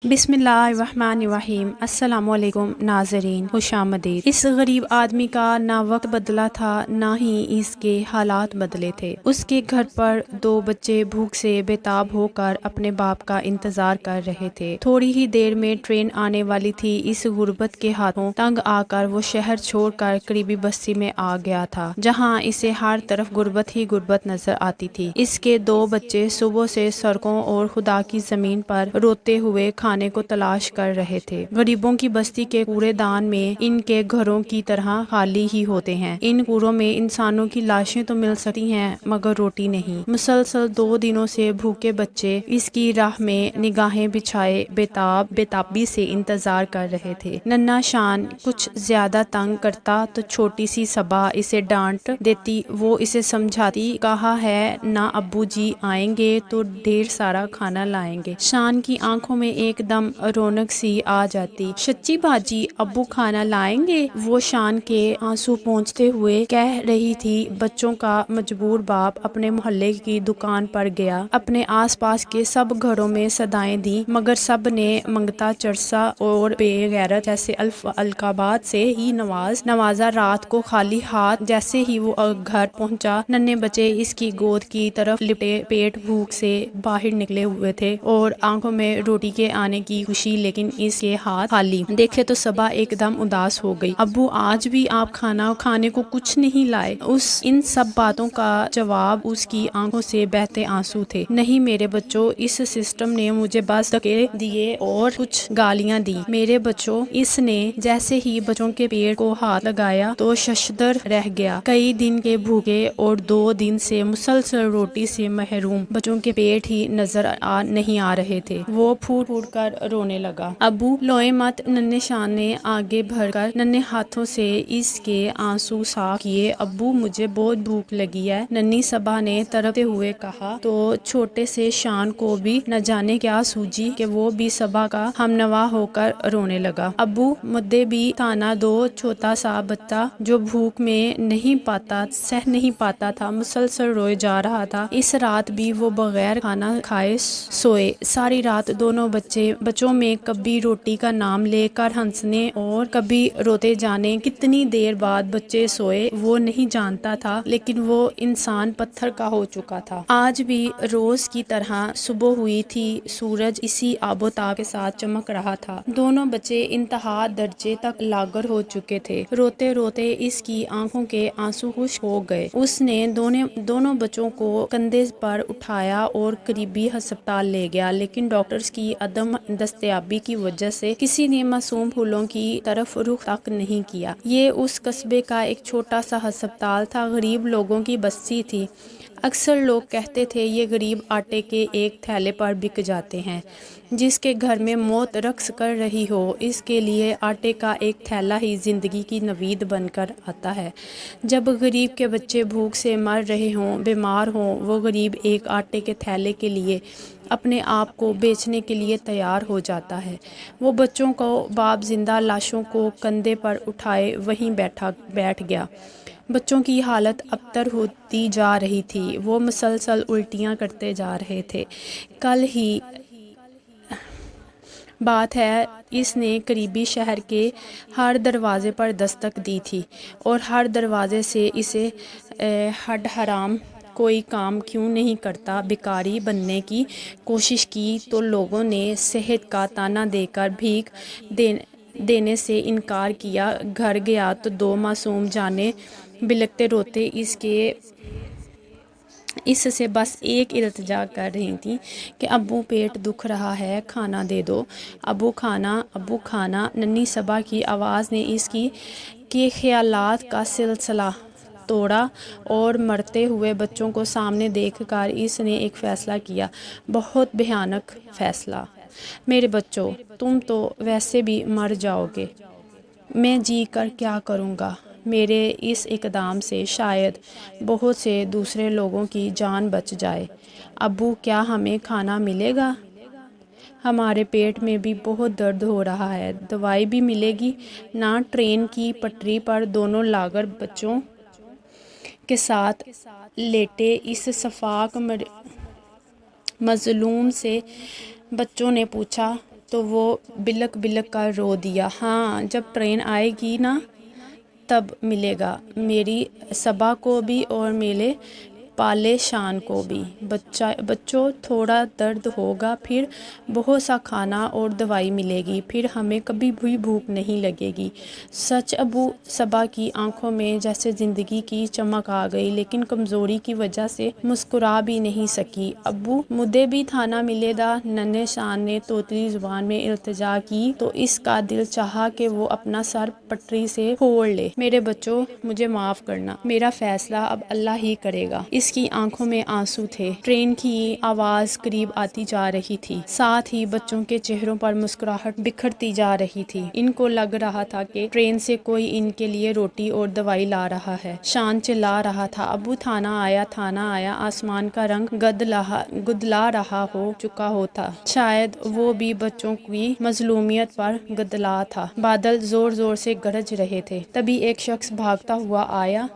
بسم اللہ الرحمن الرحیم۔ السلام علیکم ناظرین، خوش آمدید۔ اس غریب آدمی کا نہ وقت بدلا تھا نہ ہی اس کے حالات بدلے تھے۔ اس کے گھر پر دو بچے بھوک سے بے تاب ہو کر اپنے باپ کا انتظار کر رہے تھے۔ تھوڑی ہی دیر میں ٹرین آنے والی تھی۔ اس غربت کے ہاتھوں تنگ آ کر وہ شہر چھوڑ کر قریبی بستی میں آ گیا تھا، جہاں اسے ہر طرف غربت ہی غربت نظر آتی تھی۔ اس کے دو بچے صبح سے سڑکوں اور خدا کی زمین پر روتے ہوئے کھانے کو تلاش کر رہے تھے۔ غریبوں کی بستی کے کوڑے دان میں ان کے گھروں کی طرح خالی ہی ہوتے ہیں۔ ان کوڑوں میں انسانوں کی لاشیں تو مل سکتی ہیں مگر روٹی نہیں۔ مسلسل 2 دنوں سے بھوکے بچے اس کی راہ میں نگاہیں بچھائے بے تابی سے انتظار کر رہے تھے۔ ننھا شان کچھ زیادہ تنگ کرتا تو چھوٹی سی صبا اسے ڈانٹ دیتی۔ وہ اسے سمجھاتی، کہا ہے نا ابو جی آئیں گے تو ڈھیر سارا کھانا لائیں گے۔ شان کی آنکھوں میں ایک دم رونق سی آ جاتی۔ سچی باجی ابو کھانا لائیں گے؟ وہ شان کے آنسو پونچھتے ہوئے کہہ رہی تھی۔ بچوں کا مجبور باپ اپنے محلے کی دکان پر گیا، اپنے آس پاس کے سب گھروں میں صدائیں دیں مگر سب نے منگتا چرسا اور بے غیرت جیسے القابات سے ہی نوازا۔ رات کو خالی ہاتھ جیسے ہی وہ گھر پہنچا، ننھے بچے اس کی گود کی طرف لپٹے پیٹ بھوک سے باہر نکلے ہوئے تھے اور آنکھوں میں روٹی کے آنے کی خوشی، لیکن اس کے ہاتھ خالی دیکھے تو صبا ایک دم اداس ہو گئی۔ ابو آج بھی آپ کھانے کو کچھ نہیں لائے؟ ان سب باتوں کا جواب اس کی آنکھوں سے بہتے آنسو تھے۔ نہیں میرے بچوں، اس سسٹم نے مجھے بس دھکے دیے اور کچھ گالیاں دی۔ میرے بچوں، اس نے جیسے ہی بچوں کے پیٹ کو ہاتھ لگایا تو ششدر رہ گیا۔ کئی دن کے بھوکے اور 2 دن سے مسلسل روٹی سے محروم بچوں کے پیٹ ہی نظر نہیں آ رہے تھے۔ وہ پھوٹ پھوٹ کر رونے لگا۔ ابو روئیں مت، ننھے شان نے آگے بڑھ کر ننھے ہاتھوں سے اس کے آنسو صاف کیے۔ ابو مجھے بہت بھوک لگی ہے، ننھی صبا نے تڑپتے ہوئے کہا۔ تو چھوٹے سے شان کو بھی نہ جانے کیا سوجی کہ وہ بھی صبا کا ہمنوا ہو کر رونے لگا۔ ابو مجھے بھی تانا دو، چھوٹا سا بچہ جو بھوک میں سہ نہیں پاتا تھا، مسلسل روئے جا رہا تھا۔ اس رات بھی وہ بغیر کھانا کھائے سوئے۔ ساری رات دونوں بچوں میں کبھی روٹی کا نام لے کر ہنسنے اور کبھی روتے جانے۔ کتنی دیر بعد بچے سوئے وہ نہیں جانتا تھا، لیکن وہ انسان پتھر کا ہو چکا تھا۔ آج بھی روز کی طرح صبح ہوئی تھی، سورج اسی آب و تاب کے ساتھ چمک رہا تھا۔ دونوں بچے انتہا درجے تک لاغر ہو چکے تھے۔ روتے روتے اس کی آنکھوں کے آنسو خشک ہو گئے۔ اس نے دونوں بچوں کو کندھے پر اٹھایا اور قریبی ہسپتال لے گیا، لیکن ڈاکٹرز کی عدم دستیابی کی وجہ سے کسی نے معصوم پھولوں کی طرف رخ تک نہیں کیا۔ یہ اس قصبے کا ایک چھوٹا سا ہسپتال تھا، غریب لوگوں کی بستی تھی۔ اکثر لوگ کہتے تھے یہ غریب آٹے کے ایک تھیلے پر بک جاتے ہیں۔ جس کے گھر میں موت رقص کر رہی ہو، اس کے لیے آٹے کا ایک تھیلا ہی زندگی کی نوید بن کر آتا ہے۔ جب غریب کے بچے بھوک سے مر رہے ہوں، بیمار ہوں، وہ غریب ایک آٹے کے تھیلے کے لیے اپنے آپ کو بیچنے کے لیے تیار ہو جاتا ہے۔ وہ بچوں کو باپ زندہ لاشوں کو کندھے پر اٹھائے وہیں بیٹھ گیا۔ بچوں کی حالت ابتر ہوتی جا رہی تھی، وہ مسلسل الٹیاں کرتے جا رہے تھے۔ کل ہی بات ہے، اس نے قریبی شہر کے ہر دروازے پر دستک دی تھی اور ہر دروازے سے اسے ہڈ حرام کوئی کام کیوں نہیں کرتا بیکاری بننے کی کوشش کی تو لوگوں نے صحت کا تانا دے کر بھیک دینے سے انکار کیا۔ گھر گیا تو 2 معصوم جانیں بلکتے روتے اس سے بس ایک التجا کر رہی تھیں کہ ابو پیٹ دکھ رہا ہے، کھانا دے دو، ابو کھانا۔ ننھی صبا کی آواز نے اس کے خیالات کا سلسلہ توڑا اور مرتے ہوئے بچوں کو سامنے دیکھ کر اس نے ایک فیصلہ کیا، بہت بھیانک فیصلہ۔ میرے بچوں، تم تو ویسے بھی مر جاؤ گے، میں جی کر کیا کروں گا؟ میرے اس اقدام سے شاید بہت سے دوسرے لوگوں کی جان بچ جائے۔ ابو کیا ہمیں کھانا ملے گا؟ ہمارے پیٹ میں بھی بہت درد ہو رہا ہے، دوائی بھی ملے گی نا؟ ٹرین کی پٹری پر دونوں لاغر بچوں کے ساتھ لیٹے اس شفاق مظلوم سے بچوں نے پوچھا، تو وہ بلک بلک کر رو دیا، ہاں جب ٹرین آئے گی نا تب ملے گا میری صبا کو بھی اور میرے پالے شان کو بھی۔ بچوں تھوڑا درد ہوگا، پھر بہت سا کھانا اور دوائی ملے گی، پھر ہمیں کبھی بھی بھوک نہیں لگے گی۔ سچ ابو صبا کی آنکھوں میں جیسے زندگی کی چمک آ گئی، لیکن کمزوری کی وجہ سے مسکرا بھی نہیں سکی۔ ابو مجھے بھی کھانا ملے گا، ننھے شان نے طوطی زبان میں التجا کی تو اس کا دل چاہا کہ وہ اپنا سر پٹری سے پھوڑ لے۔ میرے بچوں، مجھے معاف کرنا، میرا فیصلہ اب اللہ ہی کرے گا۔ اس کی آنکھوں میں آنسو تھے۔ ٹرین کی آواز قریب آتی جا رہی تھی، ساتھ ہی بچوں کے چہروں پر مسکراہٹ بکھرتی جا رہی تھی۔ ان کو لگ رہا تھا کہ ٹرین سے کوئی ان کے لیے روٹی اور دوائی لا رہا ہے۔ شان چلا رہا تھا، ابو تھانا آیا، آسمان کا رنگ گدلا رہا ہو چکا ہوتا، شاید وہ بھی بچوں کی مظلومیت پر گدلا تھا۔ بادل زور زور سے گرج رہے تھے، تبھی ایک شخص بھاگتا ہوا آیا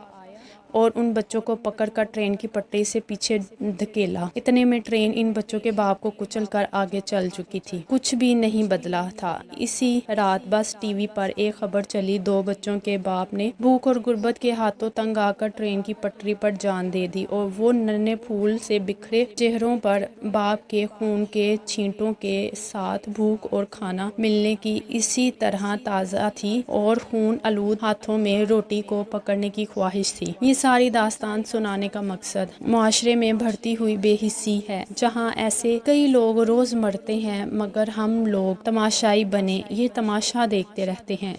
اور ان بچوں کو پکڑ کر ٹرین کی پٹری سے پیچھے دھکیلا۔ اتنے میں ٹرین ان بچوں کے باپ کو کچل کر آگے چل چکی تھی۔ کچھ بھی نہیں بدلا تھا۔ اسی رات بس ٹی وی پر ایک خبر چلی، 2 بچوں کے باپ نے بھوک اور غربت کے ہاتھوں تنگ آ کر ٹرین کی پٹری پر جان دے دی، اور وہ ننھے پھول سے بکھرے چہروں پر باپ کے خون کے چھینٹوں کے ساتھ بھوک اور کھانا ملنے کی اسی طرح تازہ تھی اور خون آلود ہاتھوں میں روٹی کو پکڑنے کی خواہش تھی۔ یہ ساری داستان سنانے کا مقصد معاشرے میں بڑھتی ہوئی بے حسی ہے، جہاں ایسے کئی لوگ روز مرتے ہیں مگر ہم لوگ تماشائی بنے یہ تماشا دیکھتے رہتے ہیں۔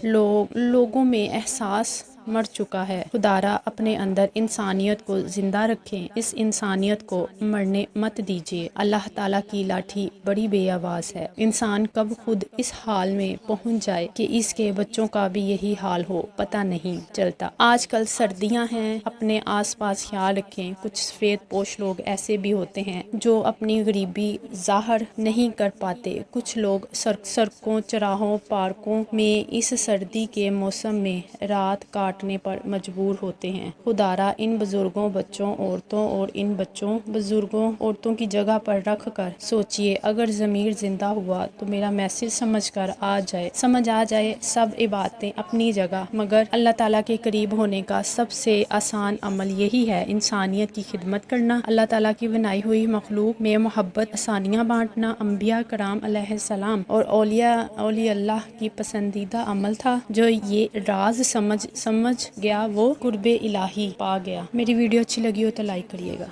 لوگوں میں احساس مر چکا ہے۔ خدارا اپنے اندر انسانیت کو زندہ رکھیں، اس انسانیت کو مرنے مت دیجیے۔ اللہ تعالیٰ کی لاٹھی بڑی بے آواز ہے، انسان کب خود اس حال میں پہنچ جائے کہ اس کے بچوں کا بھی یہی حال ہو پتہ نہیں چلتا۔ آج کل سردیاں ہیں، اپنے آس پاس خیال رکھیں۔ کچھ سفید پوش لوگ ایسے بھی ہوتے ہیں جو اپنی غریبی ظاہر نہیں کر پاتے۔ کچھ لوگ سڑکوں، چوراہوں، پارکوں میں اس سردی کے موسم میں رات کاٹنے پر مجبور ہوتے ہیں۔ خدارا ان بزرگوں بچوں عورتوں اور ان بچوں بزرگوں عورتوں کی جگہ پر رکھ کر سوچئے، اگر ضمیر زندہ ہوا تو میرا میسج سمجھ آ جائے سب عبادتیں اپنی جگہ، مگر اللہ تعالیٰ کے قریب ہونے کا سب سے آسان عمل یہی ہے، انسانیت کی خدمت کرنا، اللہ تعالیٰ کی بنائی ہوئی مخلوق میں محبت آسانیاں بانٹنا۔ انبیاء کرام علیہ السلام اور اولیاء اللہ کی پسندیدہ عمل تھا۔ جو یہ راز سمجھ گیا وہ قرب الہی پا گیا۔ میری ویڈیو اچھی لگی ہو تو لائک کریے گا۔